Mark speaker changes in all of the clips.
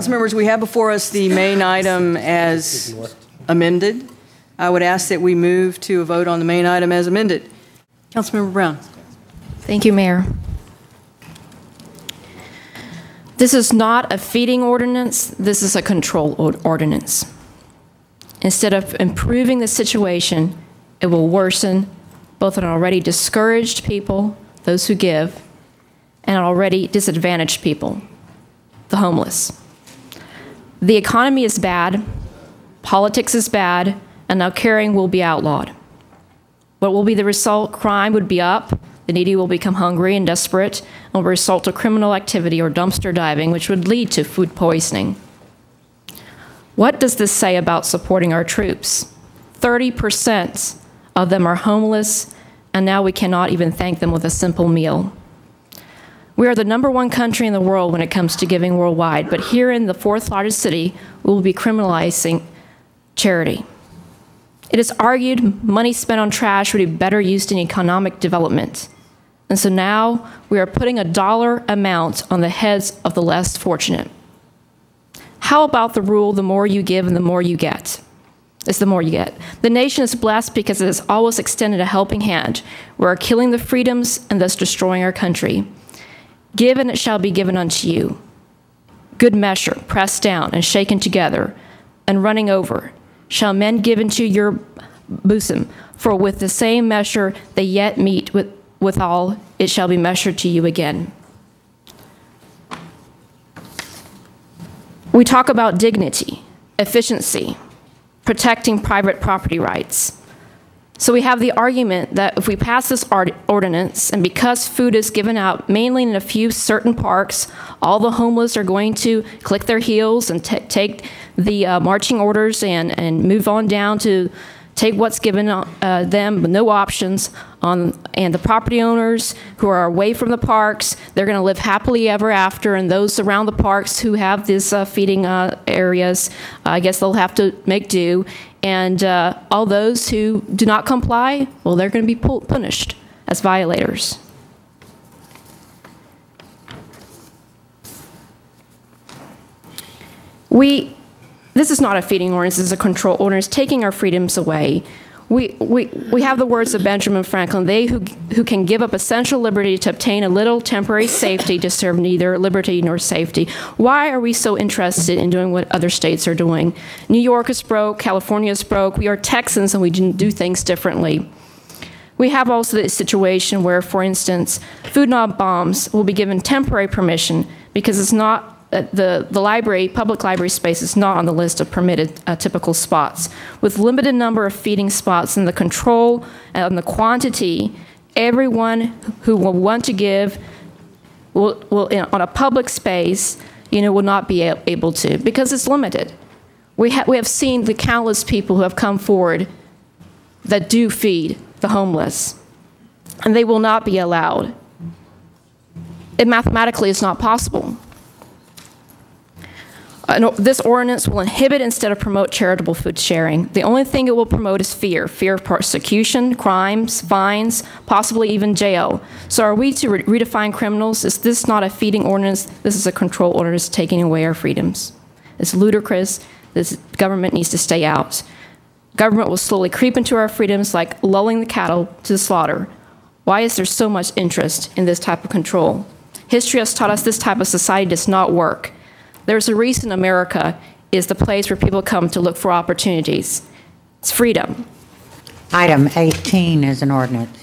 Speaker 1: Council members, we have before us the main item as amended. I would ask that we move to a vote on the main item as amended. Councilmember Brown.
Speaker 2: Thank you, Mayor. This is not a feeding ordinance. This is a control ordinance. Instead of improving the situation, it will worsen both an already discouraged people, those who give, and already disadvantaged people, the homeless. The economy is bad, politics is bad, and now caring will be outlawed. What will be the result? Crime would be up, the needy will become hungry and desperate, and will result to criminal activity or dumpster diving, which would lead to food poisoning. What does this say about supporting our troops? 30% of them are homeless, and now we cannot even thank them with a simple meal. We are the #1 country in the world when it comes to giving worldwide, but here in the 4th largest city, we will be criminalizing charity. It is argued money spent on trash would be better used in economic development. And so now we are putting a dollar amount on the heads of the less fortunate. How about the rule, the more you give and the more you get? It's the more you get. The nation is blessed because it has always extended a helping hand. We are killing the freedoms and thus destroying our country. Give and it shall be given unto you. Good measure, pressed down and shaken together and running over, shall men give into your bosom. For with the same measure they yet meet withal, it shall be measured to you again. We talk about dignity, efficiency, protecting private property rights. So we have the argument that if we pass this ordinance, and because food is given out mainly in a few certain parks, all the homeless are going to click their heels and take the marching orders and move on down to take what's given them with no options. And the property owners who are away from the parks, they're going to live happily ever after. And those around the parks who have these feeding areas, I guess they'll have to make do. And all those who do not comply, well, they're going to be punished as violators. This is not a feeding ordinance, this is a control ordinance, taking our freedoms away. We have the words of Benjamin Franklin, they who can give up essential liberty to obtain a little temporary safety deserve neither liberty nor safety. Why are we so interested in doing what other states are doing? New York is broke, California is broke, we are Texans and we do things differently. We have also the situation where, for instance, food not bombs will be given temporary permission because it's not the library, public library space is not on the list of permitted typical spots. With limited number of feeding spots and the control and the quantity, everyone who will want to give will on a public space, will not be able to because it's limited. We have seen the countless people who have come forward that do feed the homeless, and they will not be allowed. It mathematically is not possible. This ordinance will inhibit instead of promote charitable food sharing. The only thing it will promote is fear of persecution, crimes, fines, possibly even jail. So are we to redefine criminals? Is this not a feeding ordinance? This is a control ordinance taking away our freedoms. It's ludicrous. This government needs to stay out. Government will slowly creep into our freedoms like lulling the cattle to the slaughter. Why is there so much interest in this type of control? History has taught us this type of society does not work. There's a reason America is the place where people come to look for opportunities. It's freedom.
Speaker 3: Item 18 is an ordinance.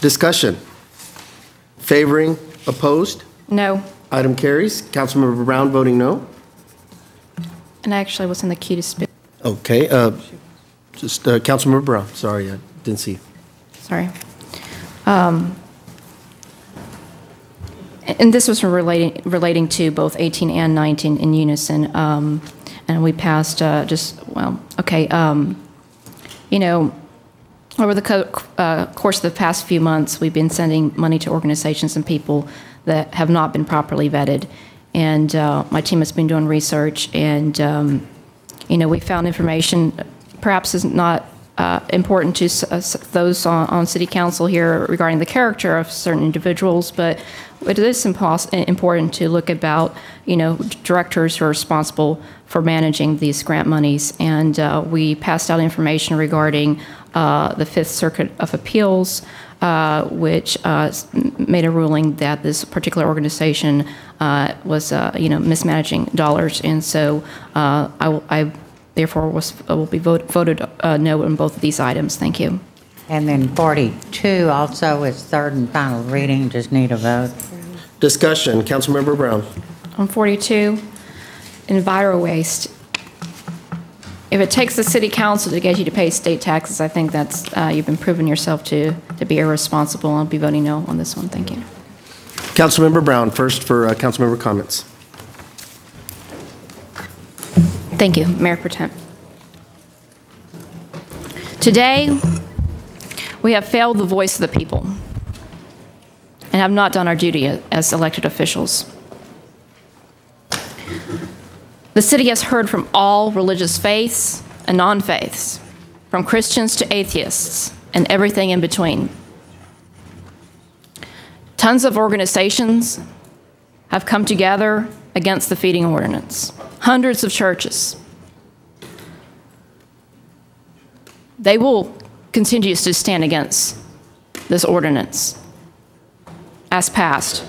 Speaker 4: Discussion. Favoring, opposed?
Speaker 2: No.
Speaker 4: Item carries. Councilmember Brown voting no.
Speaker 2: And I actually was in the queue to speak.
Speaker 4: Okay. Councilmember Brown. Sorry, I didn't see you.
Speaker 2: Sorry. And this was relating to both 18 and 19 in unison. And we passed over the course of the past few months, we've been sending money to organizations and people that have not been properly vetted. And my team has been doing research, and we found information perhaps is not important to those on City Council here regarding the character of certain individuals, but it is important to look about, directors who are responsible for managing these grant monies. And we passed out information regarding the Fifth Circuit of Appeals, which made a ruling that this particular organization was, mismanaging dollars. And so I therefore will be voted no on both of these items. Thank you.
Speaker 3: And then 42 also is third and final reading, just need a vote.
Speaker 4: Discussion, Councilmember Brown.
Speaker 2: On 42, EnviroWaste. If it takes the City Council to get you to pay state taxes, I think that's you've been proving yourself to be irresponsible. I'll be voting no on this one. Thank you.
Speaker 4: Councilmember Brown, first for councilmember comments.
Speaker 2: Thank you, Mayor Pro Tem. Today, we have failed the voice of the people and have not done our duty as elected officials. The city has heard from all religious faiths and non-faiths, from Christians to atheists, and everything in between. Tons of organizations have come together against the feeding ordinance. Hundreds of churches. They will continue to stand against this ordinance as passed.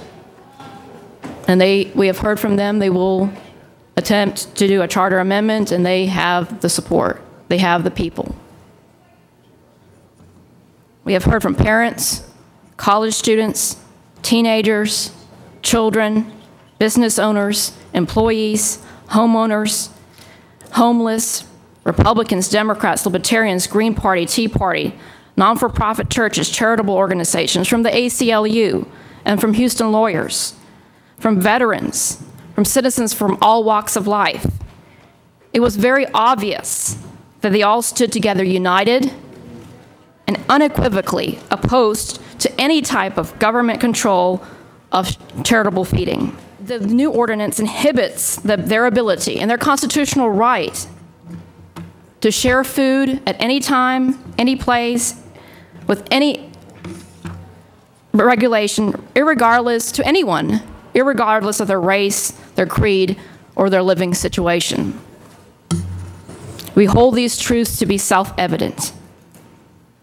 Speaker 2: And we have heard from them. They will attempt to do a charter amendment, and they have the support. They have the people. We have heard from parents, college students, teenagers, children, business owners, employees, homeowners, homeless, Republicans, Democrats, Libertarians, Green Party, Tea Party, non-for-profit churches, charitable organizations, from the ACLU, and from Houston lawyers, from veterans, from citizens from all walks of life. It was very obvious that they all stood together united and unequivocally opposed to any type of government control of charitable feeding. The new ordinance inhibits their ability and their constitutional right to share food at any time, any place, with any regulation, irregardless to anyone, irregardless of their race, their creed, or their living situation. We hold these truths to be self-evident,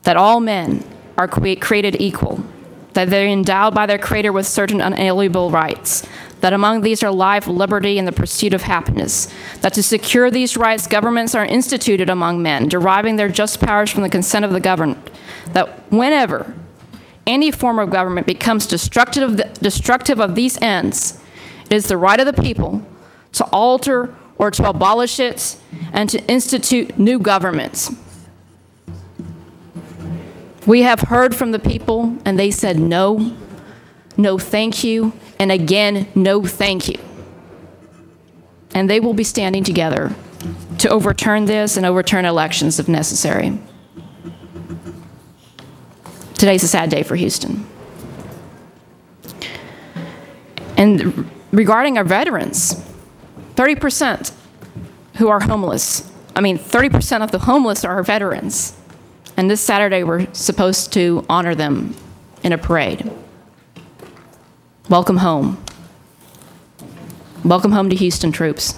Speaker 2: that all men are created equal, that they're endowed by their Creator with certain unalienable rights, that among these are life, liberty, and the pursuit of happiness, that to secure these rights, governments are instituted among men, deriving their just powers from the consent of the governed, that whenever any form of government becomes destructive of these ends, it is the right of the people to alter or to abolish it and to institute new governments. We have heard from the people, and they said no, no thank you, and again, no thank you. And they will be standing together to overturn this and overturn elections if necessary. Today's a sad day for Houston. And regarding our veterans, 30% who are homeless, 30% of the homeless are veterans. And this Saturday, we're supposed to honor them in a parade. Welcome home. Welcome home to Houston, troops.